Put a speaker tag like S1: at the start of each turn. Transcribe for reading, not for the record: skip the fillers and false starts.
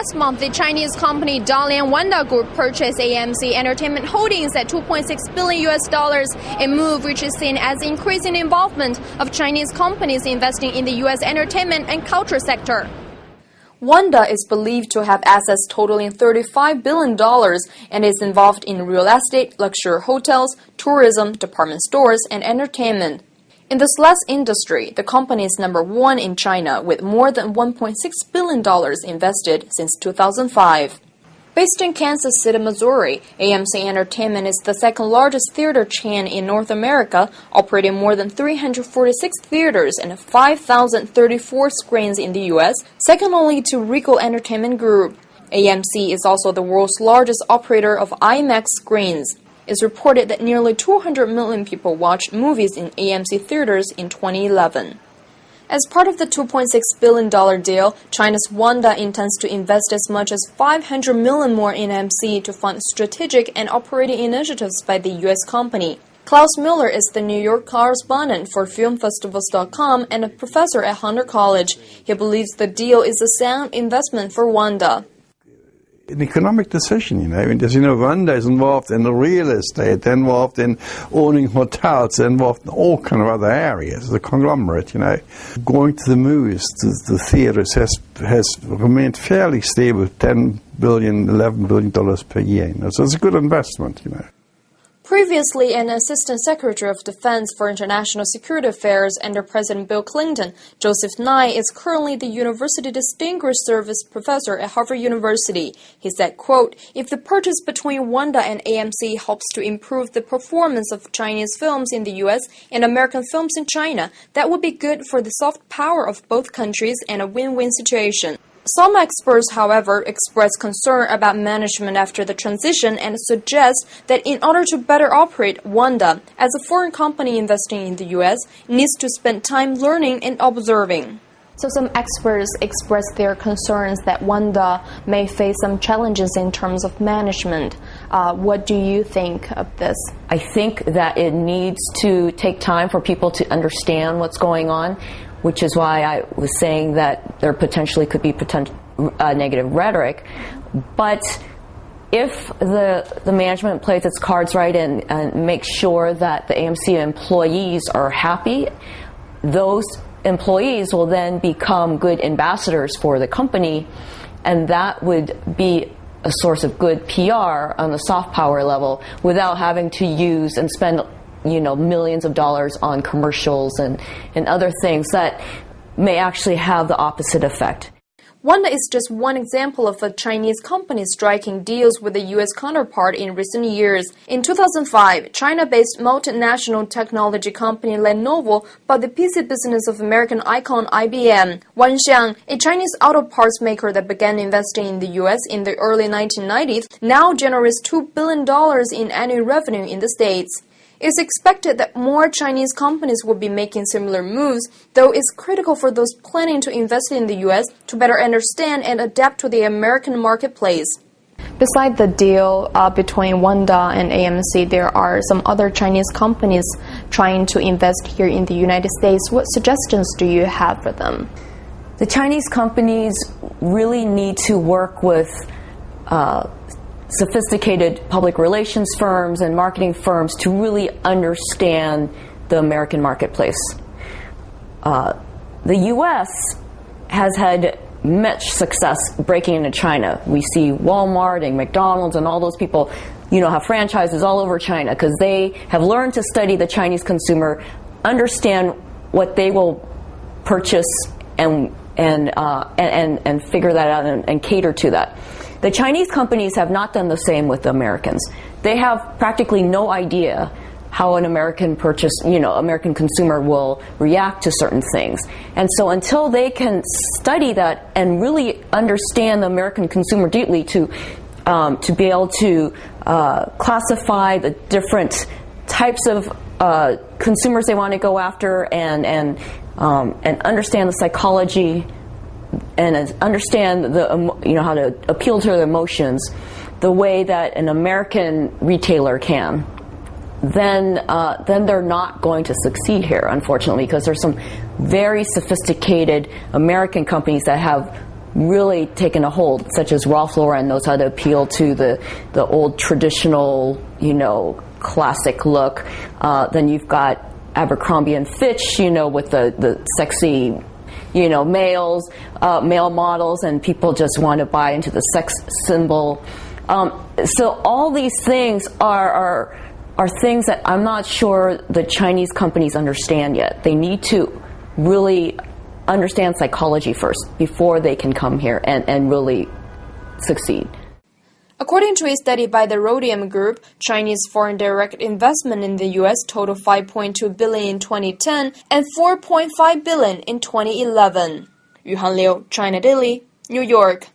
S1: last month, the Chinese company Dalian Wanda Group purchased AMC Entertainment Holdings at $2.6 billion, a move which is seen as increasing involvement of Chinese companies investing in the U.S. entertainment and culture sector. Wanda is believed to have assets totaling $35 billion and is involved in real estate, luxury hotels, tourism, department stores, and entertainment. In the slush industry, the company is number one in China with more than $1.6 billion invested since 2005. Based in Kansas City, Missouri, AMC Entertainment is the second largest theater chain in North America, operating more than 346 theaters and 5,034 screens in the U.S., second only to Regal Entertainment Group. AMC is also the world's largest operator of IMAX screens. It's reported that nearly 200 million people watched movies in AMC theaters in 2011. As part of the $2.6 billion deal, China's Wanda intends to invest as much as $500 million more in AMC to fund strategic and operating initiatives by the U.S. company. Klaus Miller is the New York correspondent for FilmFestivals.com and a professor at Hunter College. He believes the deal is a sound investment for Wanda.
S2: An economic decision, and as you know, Wanda is involved in the real estate, they're involved in owning hotels, they're involved in all kind of other areas, the conglomerate, Going to the movies, the theaters has remained fairly stable, $10 billion, $11 billion per year, so it's a good investment,
S1: Previously an Assistant Secretary of Defense for International Security Affairs under President Bill Clinton, Joseph Nye is currently the University Distinguished Service Professor at Harvard University. He said, quote, "If the purchase between Wanda and AMC helps to improve the performance of Chinese films in the U.S. and American films in China, that would be good for the soft power of both countries and a win-win situation." Some experts, however, express concern about management after the transition and suggest that in order to better operate, Wanda, as a foreign company investing in the U.S., needs to spend time learning and observing. So some experts express their concerns that Wanda may face some challenges in terms of management. What do you think of this?
S3: I think that it needs to take time for people to understand what's going on, which is why I was saying that there potentially could be negative rhetoric. But if the management plays its cards right and makes sure that the AMC employees are happy, those employees will then become good ambassadors for the company, and that would be a source of good PR on the soft power level without having to use and spend millions of dollars on commercials and other things that may actually have the opposite effect.
S1: Wanda is just one example of a Chinese company striking deals with a U.S. counterpart in recent years. In 2005, China-based multinational technology company Lenovo bought the PC business of American icon IBM. Wanxiang, a Chinese auto parts maker that began investing in the U.S. in the early 1990s, now generates $2 billion in annual revenue in the States. It's expected that more Chinese companies will be making similar moves, though it's critical for those planning to invest in the U.S. to better understand and adapt to the American marketplace. Besides the deal between Wanda and AMC, there are some other Chinese companies trying to invest here in the United States. What suggestions do you have for them?
S3: The Chinese companies really need to work with sophisticated public relations firms and marketing firms to really understand the American marketplace. The U.S. has had much success breaking into China. We see Walmart and McDonald's and all those people, have franchises all over China because they have learned to study the Chinese consumer, understand what they will purchase and figure that out and cater to that. The Chinese companies have not done the same with the Americans. They have practically no idea how an American American consumer will react to certain things. And so until they can study that and really understand the American consumer deeply to be able to classify the different types of consumers they want to go after and understand the psychology and understand how to appeal to their emotions the way that an American retailer can, then they're not going to succeed here, unfortunately, because there's some very sophisticated American companies that have really taken a hold, such as Ralph Lauren knows how to appeal to the old traditional, classic look. Then you've got Abercrombie and Fitch, with the sexy, male models, and people just want to buy into the sex symbol. So all these things are things that I'm not sure the Chinese companies understand yet. They need to really understand psychology first before they can come here and really succeed.
S1: According to a study by the Rhodium Group, Chinese foreign direct investment in the U.S. totaled $5.2 billion in 2010 and $4.5 billion in 2011. Yuhan Liu, China Daily, New York.